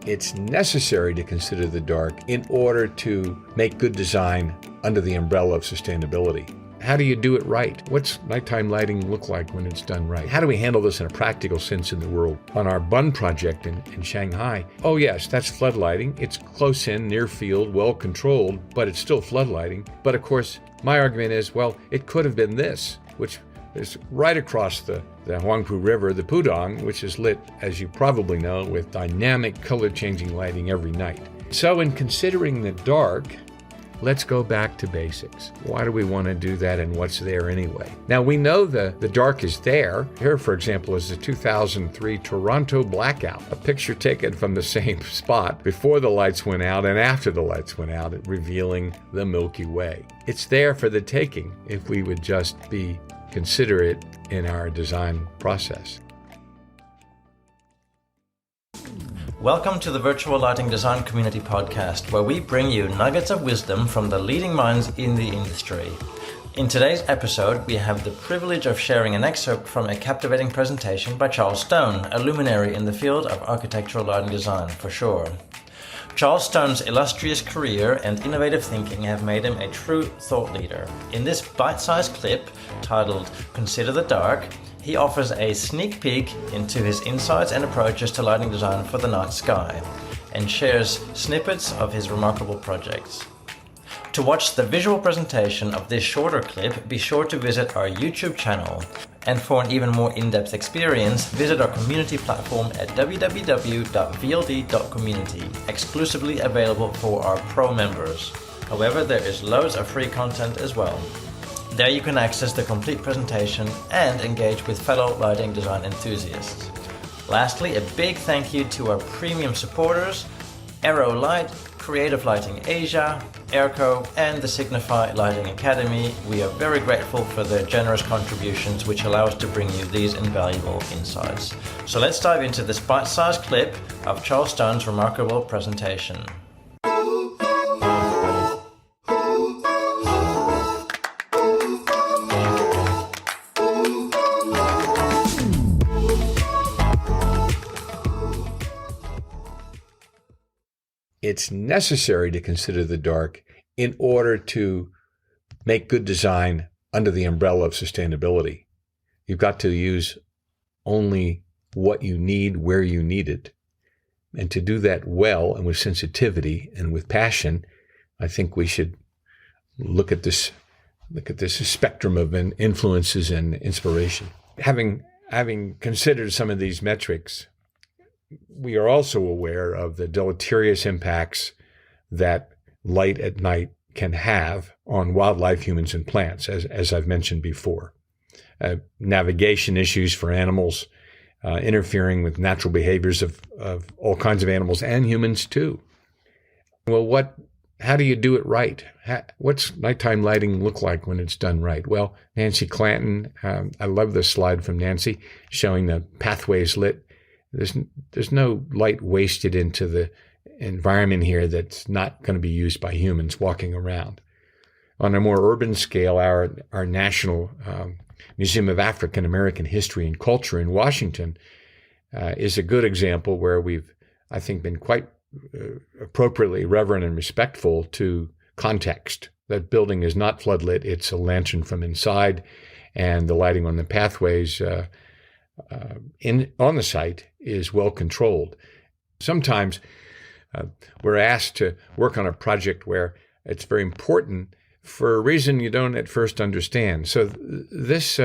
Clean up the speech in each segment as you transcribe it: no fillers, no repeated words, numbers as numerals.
It's necessary to consider the dark in order to make good design under the umbrella of sustainability. How do you do it right? What's nighttime lighting look like when it's done right? How do we handle this in a practical sense in the world? On our Bun project in Shanghai, oh yes, that's flood lighting. It's close in, near field, well controlled, but it's still flood lighting. But of course, my argument is, well, it could have been this, which is right across the Huangpu River, the Pudong, which is lit, as you probably know, with dynamic color-changing lighting every night. So in considering the dark, let's go back to basics. Why do we want to do that, and what's there anyway? Now, we know the dark is there. Here, for example, is the 2003 Toronto blackout, a picture taken from the same spot before the lights went out and after the lights went out, revealing the Milky Way. It's there for the taking if we would just be considerate in our design process. Welcome to the Virtual Lighting Design Community Podcast, where we bring you nuggets of wisdom from the leading minds in the industry. In today's episode, we have the privilege of sharing an excerpt from a captivating presentation by Charles Stone, a luminary in the field of architectural lighting design, for sure. Charles Stone's illustrious career and innovative thinking have made him a true thought leader. In this bite-sized clip, titled Consider the Dark, he offers a sneak peek into his insights and approaches to lighting design for the night sky, and shares snippets of his remarkable projects. To watch the visual presentation of this shorter clip, be sure to visit our YouTube channel. And for an even more in-depth experience, visit our community platform at www.vld.community, exclusively available for our pro members. However, there is loads of free content as well. There you can access the complete presentation and engage with fellow lighting design enthusiasts. Lastly, a big thank you to our premium supporters, Aero Light, Creative Lighting Asia, Airco, and the Signify Lighting Academy. We are very grateful for their generous contributions, which allow us to bring you these invaluable insights. So let's dive into this bite-sized clip of Charles Stone's remarkable presentation. It's necessary to consider the dark in order to make good design under the umbrella of sustainability. You've got to use only what you need where you need it. And to do that well and with sensitivity and with passion, I think we should look at this spectrum of influences and inspiration. Having considered some of these metrics, we are also aware of the deleterious impacts that light at night can have on wildlife, humans, and plants, as I've mentioned before. Navigation issues for animals, interfering with natural behaviors of all kinds of animals and humans too. Well, how do you do it right? What's nighttime lighting look like when it's done right? Well, Nancy Clanton, I love this slide from Nancy showing the pathways lit. There's no light wasted into the environment here that's not going to be used by humans walking around. On a more urban scale, our National Museum of African American History and Culture in Washington is a good example where we've, I think, been quite appropriately reverent and respectful to context. That building is not floodlit. It's a lantern from inside, and the lighting on the pathways on the site is well controlled. Sometimes we're asked to work on a project where it's very important for a reason you don't at first understand. So this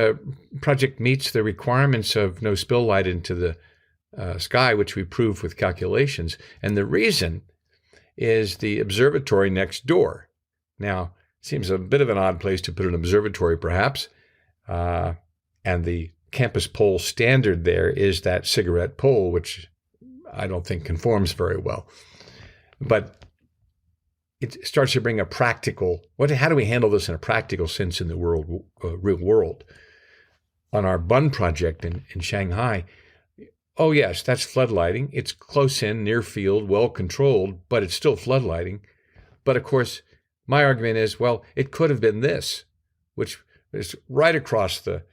project meets the requirements of no spill light into the sky, which we proved with calculations. And the reason is the observatory next door. Now, it seems a bit of an odd place to put an observatory, perhaps, and the campus pole standard there is that cigarette pole, which I don't think conforms very well. But it starts to bring a practical, how do we handle this in a practical sense in the real world? On our Bun project in Shanghai, oh yes, that's flood lighting. It's close in, near field, well controlled, but it's still flood lighting. But of course, my argument is, well, it could have been this, which is right across the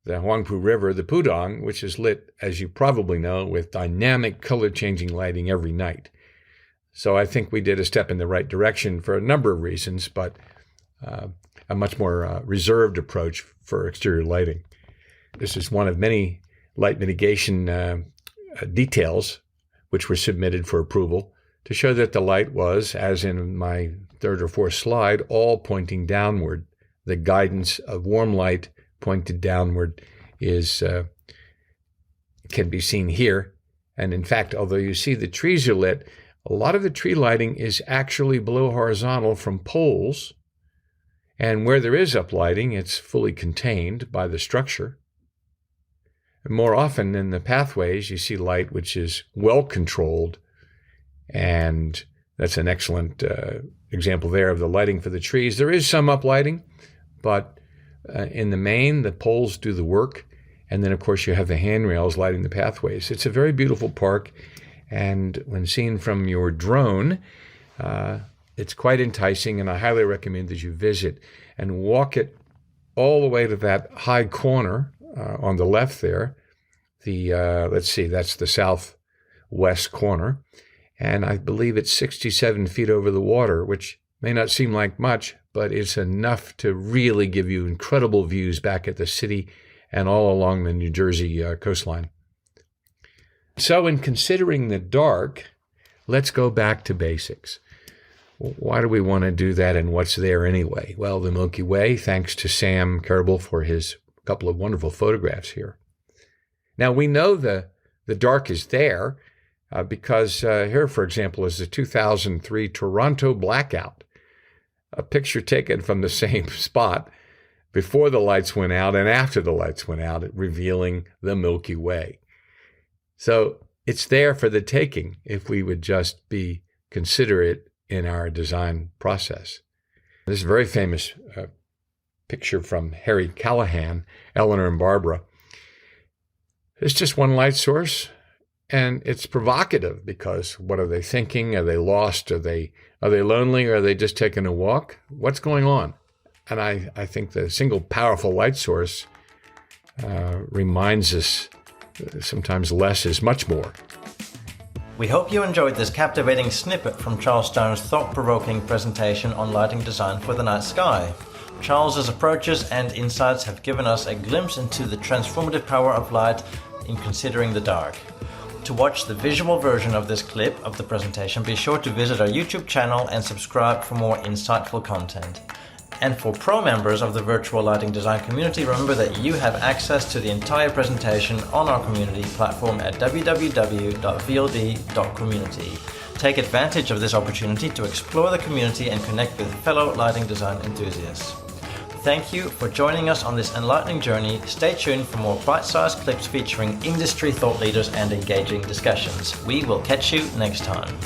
the Huangpu River, the Pudong, which is lit, as you probably know, with dynamic color-changing lighting every night. So I think we did a step in the right direction for a number of reasons, but a much more reserved approach for exterior lighting. This is one of many light mitigation details which were submitted for approval to show that the light was, as in my third or fourth slide, all pointing downward. The guidance of warm light pointed downward can be seen here. And in fact, although you see the trees are lit, a lot of the tree lighting is actually below horizontal from poles. And where there is uplighting, it's fully contained by the structure. And more often in the pathways, you see light which is well controlled. And that's an excellent example there of the lighting for the trees. There is some uplighting, but in the main, the poles do the work. And then, of course, you have the handrails lighting the pathways. It's a very beautiful park. And when seen from your drone, it's quite enticing, and I highly recommend that you visit and walk it all the way to that high corner on the left there. Let's see, that's the southwest corner. And I believe it's 67 feet over the water, which may not seem like much, but it's enough to really give you incredible views back at the city and all along the New Jersey coastline. So in considering the dark, let's go back to basics. Why do we want to do that, and what's there anyway? Well, the Milky Way, thanks to Sam Kerbel for his couple of wonderful photographs here. Now, we know the dark is there because here, for example, is the 2003 Toronto blackout, a picture taken from the same spot before the lights went out and after the lights went out, revealing the Milky Way. So it's there for the taking if we would just be considerate in our design process. This is a very famous picture from Harry Callahan, Eleanor and Barbara. It's just one light source, and it's provocative because what are they thinking? Are they lost? Are they lonely? Or are they just taking a walk? What's going on? And I think the single powerful light source reminds us sometimes less is much more. We hope you enjoyed this captivating snippet from Charles Stone's thought-provoking presentation on lighting design for the night sky. Charles's approaches and insights have given us a glimpse into the transformative power of light in considering the dark. To watch the visual version of this clip of the presentation, be sure to visit our YouTube channel and subscribe for more insightful content. And for pro members of the virtual lighting design community, remember that you have access to the entire presentation on our community platform at www.vld.community. Take advantage of this opportunity to explore the community and connect with fellow lighting design enthusiasts. Thank you for joining us on this enlightening journey. Stay tuned for more bite-sized clips featuring industry thought leaders and engaging discussions. We will catch you next time.